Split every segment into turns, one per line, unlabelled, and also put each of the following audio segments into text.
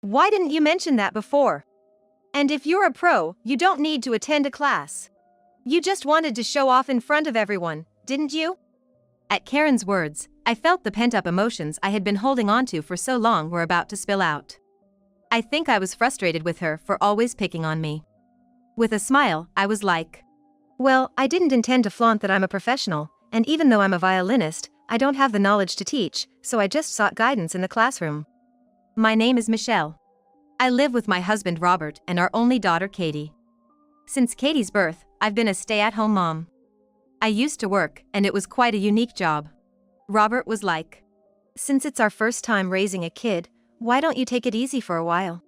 Why didn't you mention that before? And if you're a pro, you don't need to attend a class. You just wanted to show off in front of everyone, didn't you? At Karen's words, I felt the pent-up emotions I had been holding onto for so long were about to spill out. I think I was frustrated with her for always picking on me. With a smile, I was like, well, I didn't intend to flaunt that I'm a professional, and even though I'm a violinist, I don't have the knowledge to teach, so I just sought guidance in the classroom. My name is Michelle. I live with my husband Robert and our only daughter Katie. Since Katie's birth, I've been a stay-at-home mom. I used to work, and it was quite a unique job. Robert was like, since it's our first time raising a kid, why don't you take it easy for a while?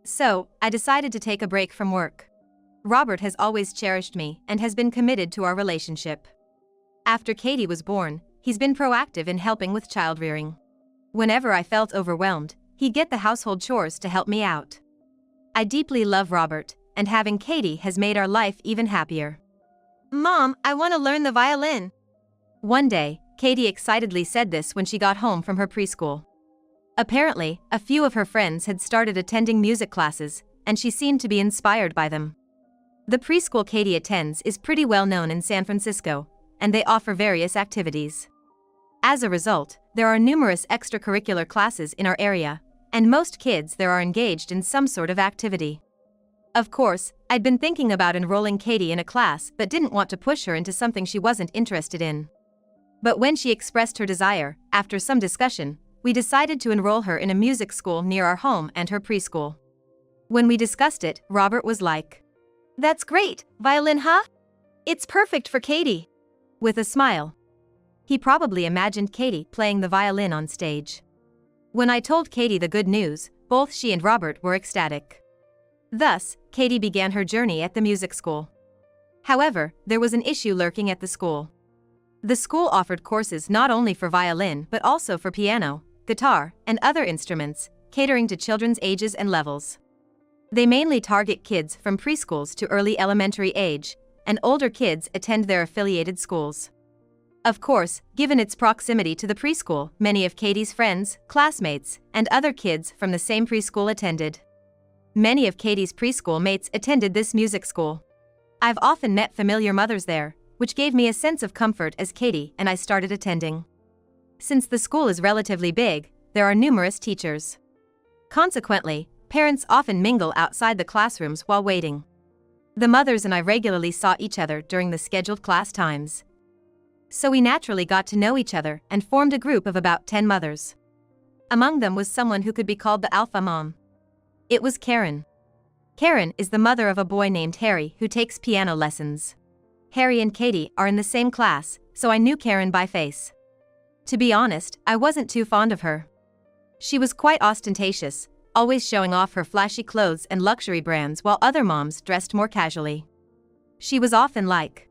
So, I decided to take a break from work. Robert has always cherished me and has been committed to our relationship. After Katie was born, he's been proactive in helping with child-rearing. Whenever I felt overwhelmed, he'd get the household chores to help me out. I deeply love Robert, and having Katie has made our life even happier. Mom, I want to learn the violin. One day, Katie excitedly said this when she got home from her preschool. Apparently, a few of her friends had started attending music classes, and she seemed to be inspired by them. The preschool Katie attends is pretty well known in San Francisco, and they offer various activities. As a result, there are numerous extracurricular classes in our area, and most kids there are engaged in some sort of activity. Of course, I'd been thinking about enrolling Katie in a class but didn't want to push her into something she wasn't interested in. But when she expressed her desire, after some discussion, we decided to enroll her in a music school near our home and her preschool. When we discussed it, Robert was like, that's great, violin huh? It's perfect for Katie. With a smile. He probably imagined Katie playing the violin on stage. When I told Katie the good news, both she and Robert were ecstatic. Thus, Katie began her journey at the music school. However, there was an issue lurking at the school. The school offered courses not only for violin but also for piano, guitar, and other instruments, catering to children's ages and levels. They mainly target kids from preschools to early elementary age, and older kids attend their affiliated schools. Of course, given its proximity to the preschool, many of Katie's friends, classmates, and other kids from the same preschool attended. Many of Katie's preschool mates attended this music school. I've often met familiar mothers there, which gave me a sense of comfort as Katie and I started attending. Since the school is relatively big, there are numerous teachers. Consequently, parents often mingle outside the classrooms while waiting. The mothers and I regularly saw each other during the scheduled class times. So we naturally got to know each other and formed a group of about 10 mothers. Among them was someone who could be called the alpha mom. It was Karen. Karen is the mother of a boy named Harry who takes piano lessons. Harry and Katie are in the same class, so I knew Karen by face. To be honest, I wasn't too fond of her. She was quite ostentatious, always showing off her flashy clothes and luxury brands while other moms dressed more casually. She was often like,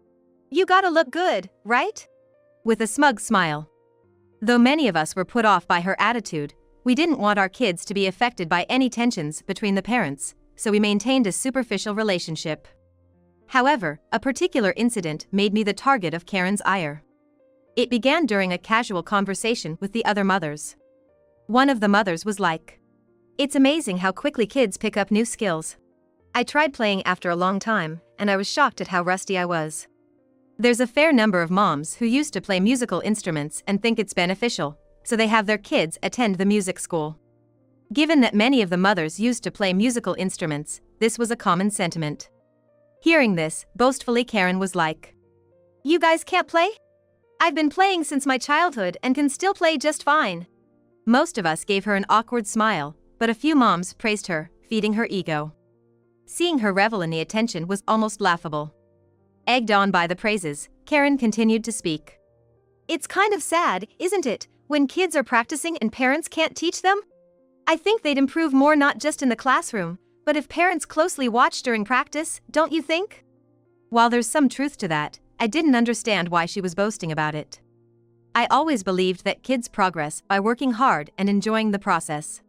"You gotta look good, right?" with a smug smile. Though many of us were put off by her attitude, we didn't want our kids to be affected by any tensions between the parents, so we maintained a superficial relationship. However, a particular incident made me the target of Karen's ire. It began during a casual conversation with the other mothers. One of the mothers was like, "It's amazing how quickly kids pick up new skills. I tried playing after a long time, and I was shocked at how rusty I was." There's a fair number of moms who used to play musical instruments and think it's beneficial, so they have their kids attend the music school. Given that many of the mothers used to play musical instruments, this was a common sentiment. Hearing this, boastfully Karen was like, "You guys can't play? I've been playing since my childhood and can still play just fine." Most of us gave her an awkward smile, but a few moms praised her, feeding her ego. Seeing her revel in the attention was almost laughable. Egged on by the praises, Karen continued to speak. "It's kind of sad, isn't it, when kids are practicing and parents can't teach them? I think they'd improve more not just in the classroom, but if parents closely watch during practice, don't you think?" While there's some truth to that, I didn't understand why she was boasting about it. I always believed that kids progress by working hard and enjoying the process.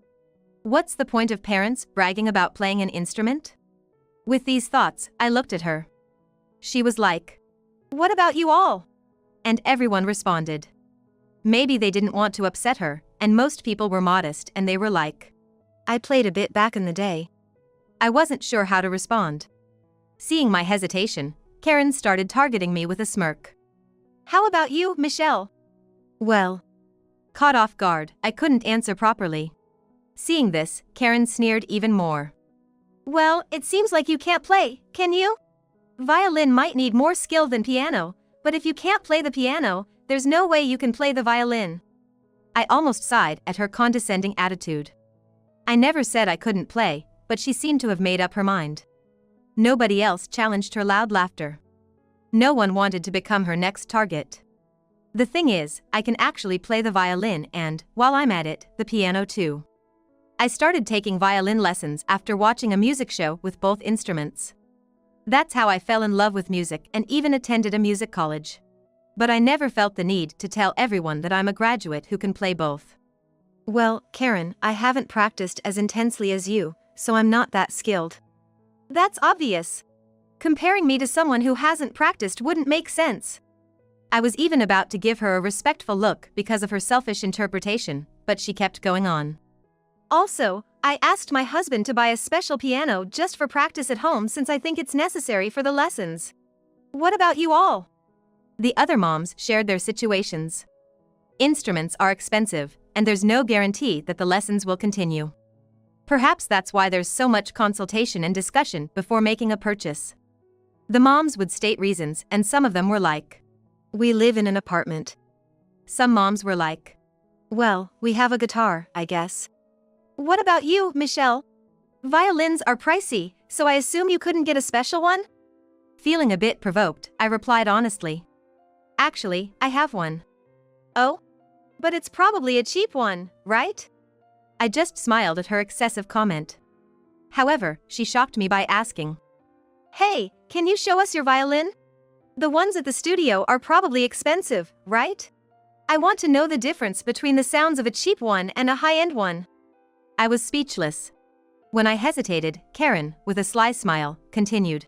What's the point of parents bragging about playing an instrument? With these thoughts, I looked at her. She was like, "What about you all?" And everyone responded. Maybe they didn't want to upset her, and most people were modest and they were like, I played a bit back in the day. I wasn't sure how to respond. Seeing my hesitation, Karen started targeting me with a smirk. How about you, Michelle? Well. Caught off guard, I couldn't answer properly. Seeing this, Karen sneered even more. Well, it seems like you can't play, can you? Violin might need more skill than piano, but if you can't play the piano, there's no way you can play the violin. I almost sighed at her condescending attitude. I never said I couldn't play, but she seemed to have made up her mind. Nobody else challenged her loud laughter. No one wanted to become her next target. The thing is, I can actually play the violin and, while I'm at it, the piano too. I started taking violin lessons after watching a music show with both instruments. That's how I fell in love with music and even attended a music college. But I never felt the need to tell everyone that I'm a graduate who can play both. Well, Karen, I haven't practiced as intensely as you, so I'm not that skilled. That's obvious. Comparing me to someone who hasn't practiced wouldn't make sense. I was even about to give her a respectful look because of her selfish interpretation, but she kept going on. Also, I asked my husband to buy a special piano just for practice at home since I think it's necessary for the lessons. What about you all? The other moms shared their situations. Instruments are expensive, and there's no guarantee that the lessons will continue. Perhaps that's why there's so much consultation and discussion before making a purchase. The moms would state reasons, and some of them were like, "We live in an apartment." Some moms were like, "Well, we have a guitar, I guess." What about you, Michelle? Violins are pricey, so I assume you couldn't get a special one? Feeling a bit provoked, I replied honestly. Actually, I have one. Oh? But it's probably a cheap one, right? I just smiled at her excessive comment. However, she shocked me by asking, "Hey, can you show us your violin? The ones at the studio are probably expensive, right? I want to know the difference between the sounds of a cheap one and a high-end one." I was speechless. When I hesitated, Karen, with a sly smile, continued.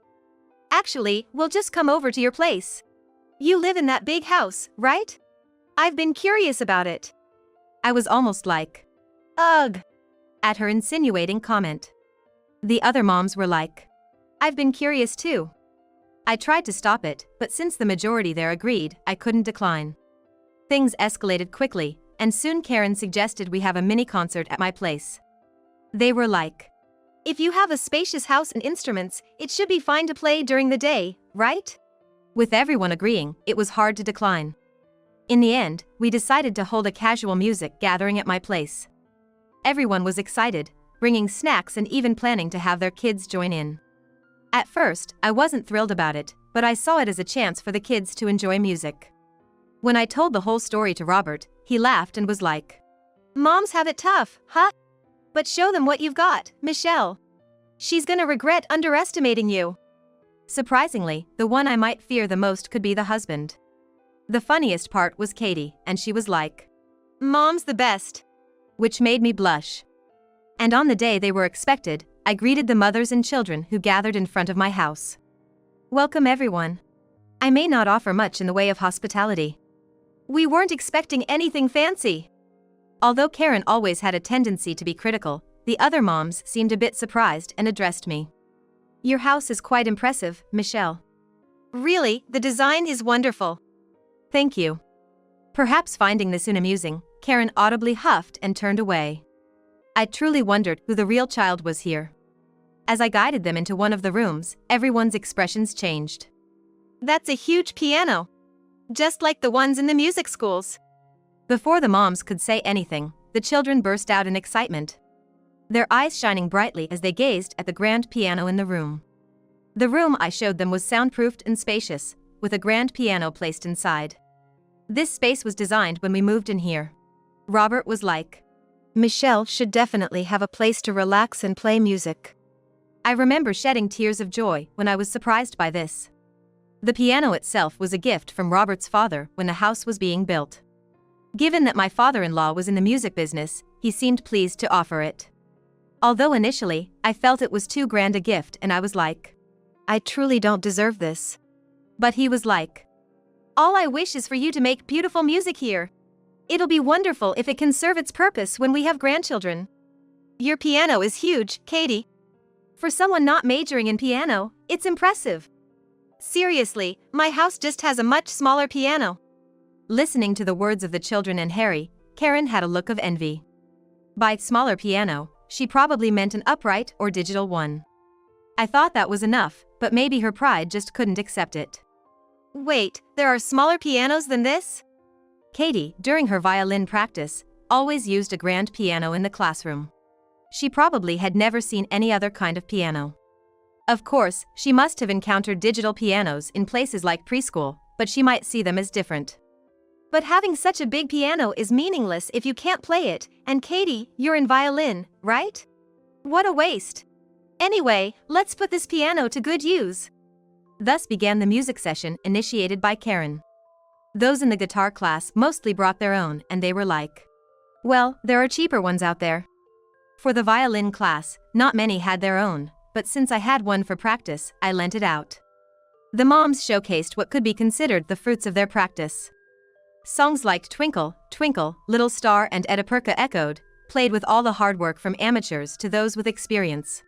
Actually, we'll just come over to your place. You live in that big house, right? I've been curious about it. I was almost like, ugh, at her insinuating comment. The other moms were like, I've been curious too. I tried to stop it, but since the majority there agreed, I couldn't decline. Things escalated quickly, and soon Karen suggested we have a mini concert at my place. They were like, if you have a spacious house and instruments, it should be fine to play during the day, right? With everyone agreeing, it was hard to decline. In the end, we decided to hold a casual music gathering at my place. Everyone was excited, bringing snacks and even planning to have their kids join in. At first, I wasn't thrilled about it, but I saw it as a chance for the kids to enjoy music. When I told the whole story to Robert, he laughed and was like, Moms have it tough, huh? But show them what you've got, Michelle. She's gonna regret underestimating you. Surprisingly, the one I might fear the most could be the husband. The funniest part was Katie, and she was like, Mom's the best. Which made me blush. And on the day they were expected, I greeted the mothers and children who gathered in front of my house. Welcome everyone. I may not offer much in the way of hospitality. We weren't expecting anything fancy. Although Karen always had a tendency to be critical, the other moms seemed a bit surprised and addressed me. Your house is quite impressive, Michelle. Really, the design is wonderful. Thank you. Perhaps finding this amusing, Karen audibly huffed and turned away. I truly wondered who the real child was here. As I guided them into one of the rooms, everyone's expressions changed. That's a huge piano. Just like the ones in the music schools. Before the moms could say anything, the children burst out in excitement. Their eyes shining brightly as they gazed at the grand piano in the room. The room I showed them was soundproofed and spacious, with a grand piano placed inside. This space was designed when we moved in here. Robert was like, Michelle should definitely have a place to relax and play music. I remember shedding tears of joy when I was surprised by this. The piano itself was a gift from Robert's father when the house was being built. Given that my father-in-law was in the music business, he seemed pleased to offer it. Although initially, I felt it was too grand a gift and I was like, I truly don't deserve this. But he was like, all I wish is for you to make beautiful music here. It'll be wonderful if it can serve its purpose when we have grandchildren. Your piano is huge, Katie. For someone not majoring in piano, it's impressive. Seriously, my house just has a much smaller piano. Listening to the words of the children and Harry, Karen had a look of envy. By smaller piano, she probably meant an upright or digital one. I thought that was enough, but maybe her pride just couldn't accept it. Wait, there are smaller pianos than this? Katie, during her violin practice, always used a grand piano in the classroom. She probably had never seen any other kind of piano. Of course, she must have encountered digital pianos in places like preschool, but she might see them as different. But having such a big piano is meaningless if you can't play it, and Katie, you're in violin, right? What a waste. Anyway, let's put this piano to good use. Thus began the music session initiated by Karen. Those in the guitar class mostly brought their own, and they were like, well, there are cheaper ones out there. For the violin class, not many had their own, but since I had one for practice, I lent it out. The moms showcased what could be considered the fruits of their practice. Songs like Twinkle, Twinkle, Little Star and Edipurka echoed, played with all the hard work from amateurs to those with experience.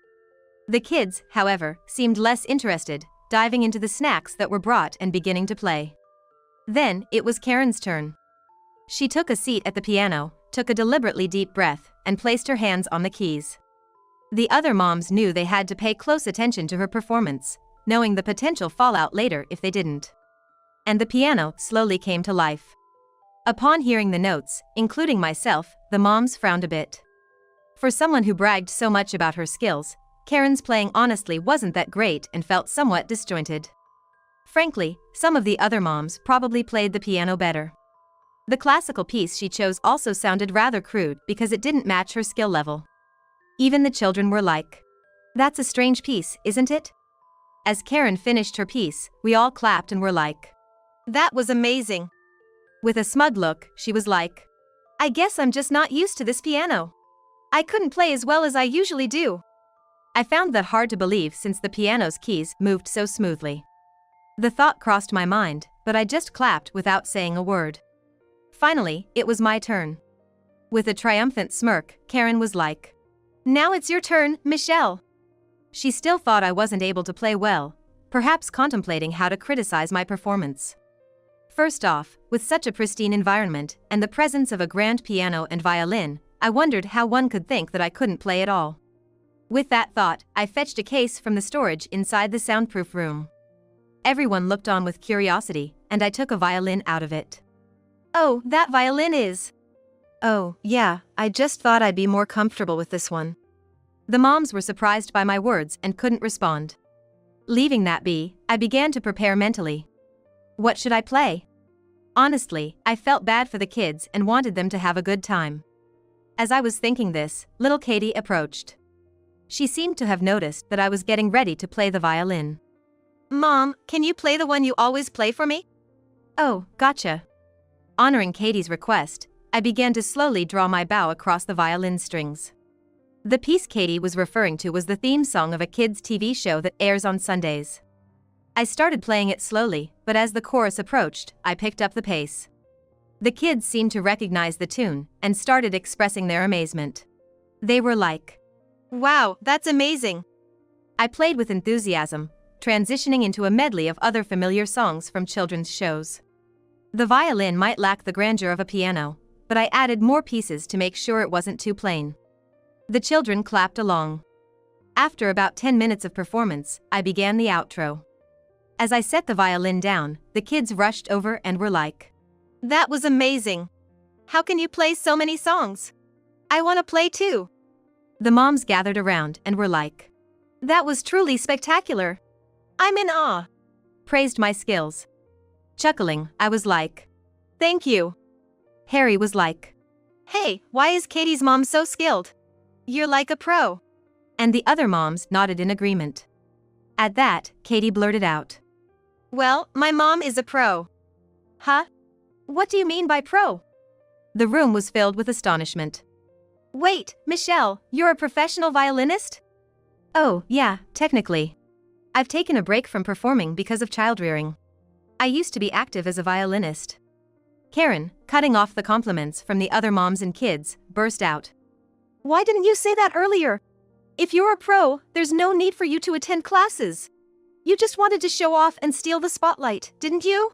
The kids, however, seemed less interested, diving into the snacks that were brought and beginning to play. Then, it was Karen's turn. She took a seat at the piano, took a deliberately deep breath, and placed her hands on the keys. The other moms knew they had to pay close attention to her performance, knowing the potential fallout later if they didn't. And the piano slowly came to life. Upon hearing the notes, including myself, the moms frowned a bit. For someone who bragged so much about her skills, Karen's playing honestly wasn't that great and felt somewhat disjointed. Frankly, some of the other moms probably played the piano better. The classical piece she chose also sounded rather crude because it didn't match her skill level. Even the children were like, "That's a strange piece, isn't it?" As Karen finished her piece, we all clapped and were like, "That was amazing." With a smug look, she was like, "I guess I'm just not used to this piano. I couldn't play as well as I usually do." I found that hard to believe since the piano's keys moved so smoothly. The thought crossed my mind, but I just clapped without saying a word. Finally, it was my turn. With a triumphant smirk, Karen was like, "Now it's your turn, Michelle." She still thought I wasn't able to play well, perhaps contemplating how to criticize my performance. First off, with such a pristine environment and the presence of a grand piano and violin, I wondered how one could think that I couldn't play at all. With that thought, I fetched a case from the storage inside the soundproof room. Everyone looked on with curiosity, and I took a violin out of it. "Oh, that violin is..." "Oh, yeah, I just thought I'd be more comfortable with this one." The moms were surprised by my words and couldn't respond. Leaving that be, I began to prepare mentally. What should I play? Honestly, I felt bad for the kids and wanted them to have a good time. As I was thinking this, little Katie approached. She seemed to have noticed that I was getting ready to play the violin. "Mom, can you play the one you always play for me?" "Oh, gotcha." Honoring Katie's request, I began to slowly draw my bow across the violin strings. The piece Katie was referring to was the theme song of a kids' TV show that airs on Sundays. I started playing it slowly, but as the chorus approached, I picked up the pace. The kids seemed to recognize the tune and started expressing their amazement. They were like, "Wow, that's amazing." I played with enthusiasm, transitioning into a medley of other familiar songs from children's shows. The violin might lack the grandeur of a piano, but I added more pieces to make sure it wasn't too plain. The children clapped along. After about 10 minutes of performance, I began the outro. As I set the violin down, the kids rushed over and were like, "That was amazing. How can you play so many songs? I want to play too." The moms gathered around and were like, "That was truly spectacular. I'm in awe." Praised my skills. Chuckling, I was like, "Thank you." Harry was like, "Hey, why is Katie's mom so skilled? You're like a pro." And the other moms nodded in agreement. At that, Katie blurted out, "Well, my mom is a pro." "Huh? What do you mean by pro?" The room was filled with astonishment. "Wait, Michelle, you're a professional violinist?" "Oh, yeah, technically. I've taken a break from performing because of childrearing. I used to be active as a violinist." Karen, cutting off the compliments from the other moms and kids, burst out, Why didn't you say that earlier? If you're a pro, there's no need for you to attend classes. You just wanted to show off and steal the spotlight, didn't you?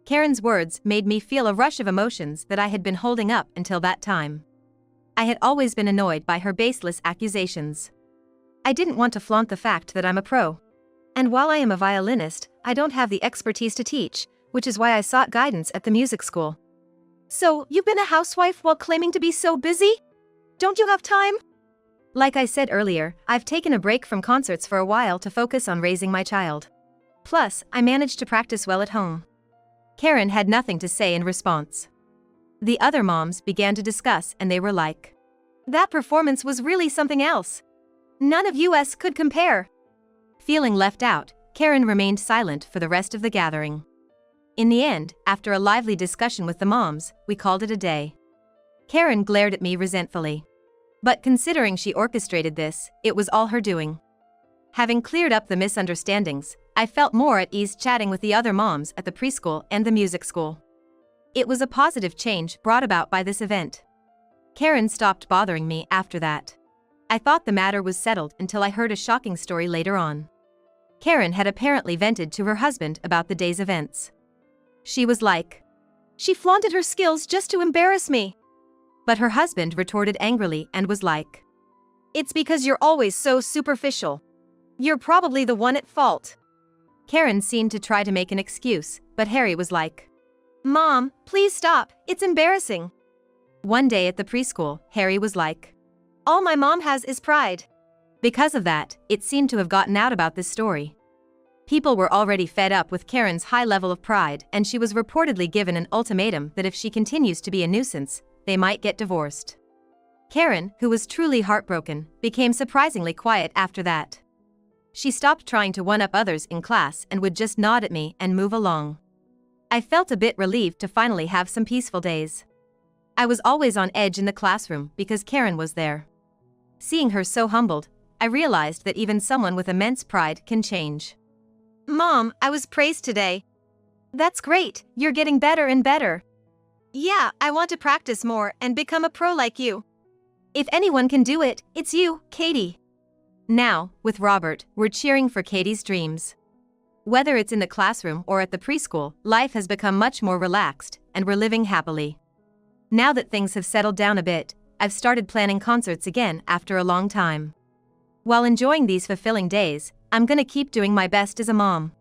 Karen's words made me feel a rush of emotions that I had been holding up until that time. I had always been annoyed by her baseless accusations. I didn't want to flaunt the fact that I'm a pro. And while I am a violinist, I don't have the expertise to teach, which is why I sought guidance at the music school. So, you've been a housewife while claiming to be so busy? Don't you have time? Like I said earlier, I've taken a break from concerts for a while to focus on raising my child. Plus, I managed to practice well at home. Karen had nothing to say in response. The other moms began to discuss and they were like, "That performance was really something else. None of us could compare." Feeling left out, Karen remained silent for the rest of the gathering. In the end, after a lively discussion with the moms, we called it a day. Karen glared at me resentfully. But considering she orchestrated this, it was all her doing. Having cleared up the misunderstandings, I felt more at ease chatting with the other moms at the preschool and the music school. It was a positive change brought about by this event. Karen stopped bothering me after that. I thought the matter was settled until I heard a shocking story later on. Karen had apparently vented to her husband about the day's events. She was like, "She flaunted her skills just to embarrass me." But her husband retorted angrily and was like, "It's because you're always so superficial. You're probably the one at fault." Karen seemed to try to make an excuse, but Harry was like, "Mom, please stop, it's embarrassing." One day at the preschool, Harry was like, "All my mom has is pride." Because of that, it seemed to have gotten out about this story. People were already fed up with Karen's high level of pride, and she was reportedly given an ultimatum that if she continues to be a nuisance, they might get divorced. Karen, who was truly heartbroken, became surprisingly quiet after that. She stopped trying to one-up others in class and would just nod at me and move along. I felt a bit relieved to finally have some peaceful days. I was always on edge in the classroom because Karen was there. Seeing her so humbled, I realized that even someone with immense pride can change. "Mom, I was praised today." "That's great, you're getting better and better." "Yeah, I want to practice more and become a pro like you." "If anyone can do it, it's you, Katie." Now, with Robert, we're cheering for Katie's dreams. Whether it's in the classroom or at the preschool, life has become much more relaxed, and we're living happily. Now that things have settled down a bit, I've started planning concerts again after a long time. While enjoying these fulfilling days, I'm gonna keep doing my best as a mom.